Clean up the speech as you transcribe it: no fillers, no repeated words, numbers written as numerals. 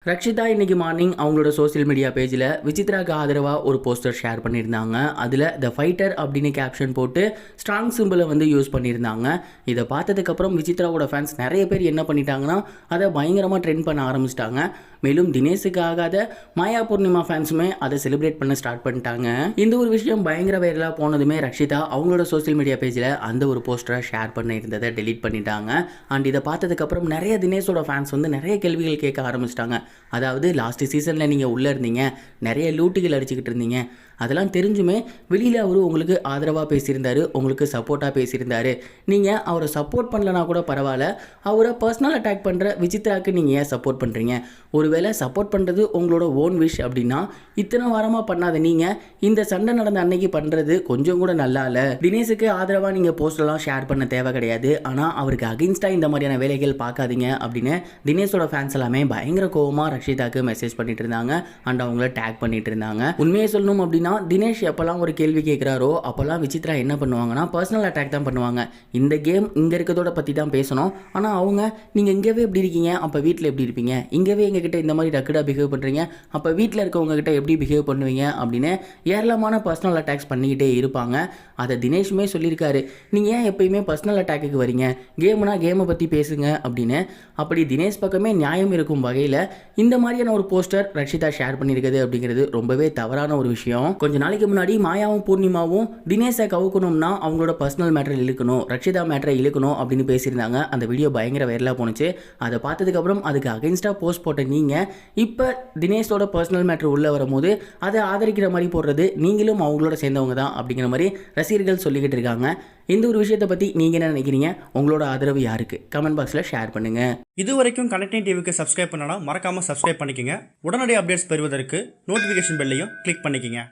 ரக்ஷிதா இன்னைக்கு மார்னிங் அவங்களோட social media பேஜில் விசித்ராக்கு ஆதரவாக ஒரு போஸ்டர் ஷேர் பண்ணியிருந்தாங்க. அதில் த ஃபைட்டர் அப்படின்னு கேப்ஷன் போட்டு ஸ்ட்ராங் சிம்பிளை வந்து யூஸ் பண்ணியிருந்தாங்க. இதை பார்த்ததுக்கப்புறம் விசித்ராவோட ஃபேன்ஸ் நிறைய பேர் என்ன பண்ணிட்டாங்கன்னா அதை பயங்கரமாக ட்ரெண்ட் பண்ண ஆரம்பிச்சிட்டாங்க. மேலும் தினேஷுக்கு ஆகாத மாயா பூர்ணிமா ஃபேன்ஸுமே அதை செலிப்ரேட் பண்ண ஸ்டார்ட் பண்ணிட்டாங்க. இந்த ஒரு விஷயம் பயங்கர வைரலாக போனதுமே ரக்ஷிதா அவங்களோட சோசியல் மீடியா பேஜில் அந்த ஒரு போஸ்டரை ஷேர் பண்ண இருந்ததை டெலீட் பண்ணிட்டாங்க. அண்ட் இதை பார்த்ததுக்கப்புறம் நிறைய தினேஷோட ஃபேன்ஸ் வந்து நிறைய கேள்விகள் கேட்க ஆரம்பிச்சிட்டாங்க. அதாவது லாஸ்ட் சீசனில் நீங்கள் உள்ளே இருந்தீங்க, நிறைய லூட்டுகள் அடிச்சுக்கிட்டு இருந்தீங்க, அதெல்லாம் தெரிஞ்சுமே வெளியில் அவர் உங்களுக்கு ஆதரவாக பேசியிருந்தார், உங்களுக்கு சப்போர்ட்டாக பேசியிருந்தார். நீங்கள் அவரை சப்போர்ட் பண்ணலனா கூட பரவாயில்ல, அவரை பர்சனல் அட்டாக் பண்ணுற விசித்ராக்கு நீங்கள் ஏன் சப்போர்ட் பண்ணுறீங்க? ஒருவேளை சப்போர்ட் பண்ணுறது உங்களோட ஓன் விஷ் அப்படின்னா இத்தனை வாரமாக பண்ணாத நீங்கள் இந்த சண்டை நடந்த அன்னைக்கு பண்ணுறது கொஞ்சம் கூட நல்லா இல்லை. தினேஷுக்கு ஆதரவாக நீங்கள் போஸ்டெல்லாம் ஷேர் பண்ண தேவை கிடையாது, ஆனால் அவருக்கு அகெயின்ஸ்டாக இந்த மாதிரியான வேலைகள் பார்க்காதீங்க அப்படின்னு தினேஷோட ஃபேன்ஸ் எல்லாமே பயங்கர கோவமாக ரக்ஷிதாக்கு மெசேஜ் பண்ணிட்டு இருந்தாங்க. அண்ட் அவங்கள டேக் பண்ணிட்டு இருந்தாங்க. உண்மையை சொல்லணும் அப்படின்னா தினேஷ் எப்பெல்லாம் ஒரு கேள்வி கேட்குறாரோ அப்போல்லாம் விசித்ரா என்ன பண்ணுவாங்கன்னா பர்சனல் அட்டாக் தான் பண்ணுவாங்க. இந்த கேம் இங்கே இருக்கிறதோட பற்றி தான் பேசணும், ஆனால் அவங்க நீங்கள் இங்கேவே எப்படி இருக்கீங்க, அப்போ வீட்டில் எப்படி இருப்பீங்க, இங்கேவே எங்ககிட்ட இந்த மாதிரி டக்குடாக பிஹேவ் பண்ணுறீங்க, அப்போ வீட்டில் இருக்கவங்க கிட்ட எப்படி பிஹேவ் பண்ணுவீங்க அப்படின்னு ஏராளமான பர்சனல் அட்டாக்ஸ் பண்ணிக்கிட்டே இருப்பாங்க. அதை தினேஷுமே சொல்லியிருக்காரு, நீங்கள் ஏன் எப்பயுமே பர்சனல் அட்டாக்கு வரீங்க, கேம்னா கேமை பற்றி பேசுங்க அப்படின்னு. அப்படி தினேஷ் பக்கமே நியாயம் இருக்கும் வகையில் இந்த மாதிரியான ஒரு போஸ்டர் ரக்ஷிதா ஷேர் பண்ணியிருக்குது அப்படிங்கிறது ரொம்பவே தவறான ஒரு விஷயம். கொஞ்ச நாளைக்கு முன்னாடி மாயாவும் பூர்ணிமாவும் தினேஷை கவுக்கணும்னா அவங்களோட பர்சனல் மேட்டர் இழுக்கணும், ரக்ஷிதா மேட்டரை இழுக்கணும் அப்படின்னு பேசியிருந்தாங்க. அந்த வீடியோ பயங்கர வைரலாக போணுச்சு. அதை பார்த்ததுக்கப்புறம் அதுக்கு அகைன்ஸ்டாக போஸ்ட் போட்ட நீங்கள் இப்போ தினேஷோட பர்சனல் மேட்டர் உள்ளே வரும்போது அதை ஆதரிக்கிற மாதிரி போடுறது நீங்களும் அவங்களோட சேர்ந்தவங்க தான் அப்படிங்கிற மாதிரி ரசிகர்கள் சொல்லிக்கிட்டு இருக்காங்க. இந்த ஒரு விஷயத்தை பற்றி நீங்கள் என்ன நினைக்கிறீங்க? உங்களோட ஆதரவு யாருக்கு? கமெண்ட் பாக்ஸில் ஷேர் பண்ணுங்கள். இது வரைக்கும் கனெக்டிங் டிவிக்கு சப்ஸ்கிரைப் பண்ணனா மறக்காமல் சப்ஸ்கிரைப் பண்ணிக்கங்க. உடனடி அப்டேட்ஸ் பெறுவதற்கு நோட்டிஃபிகேஷன் பெல்லையும் கிளிக் பண்ணிக்கங்க.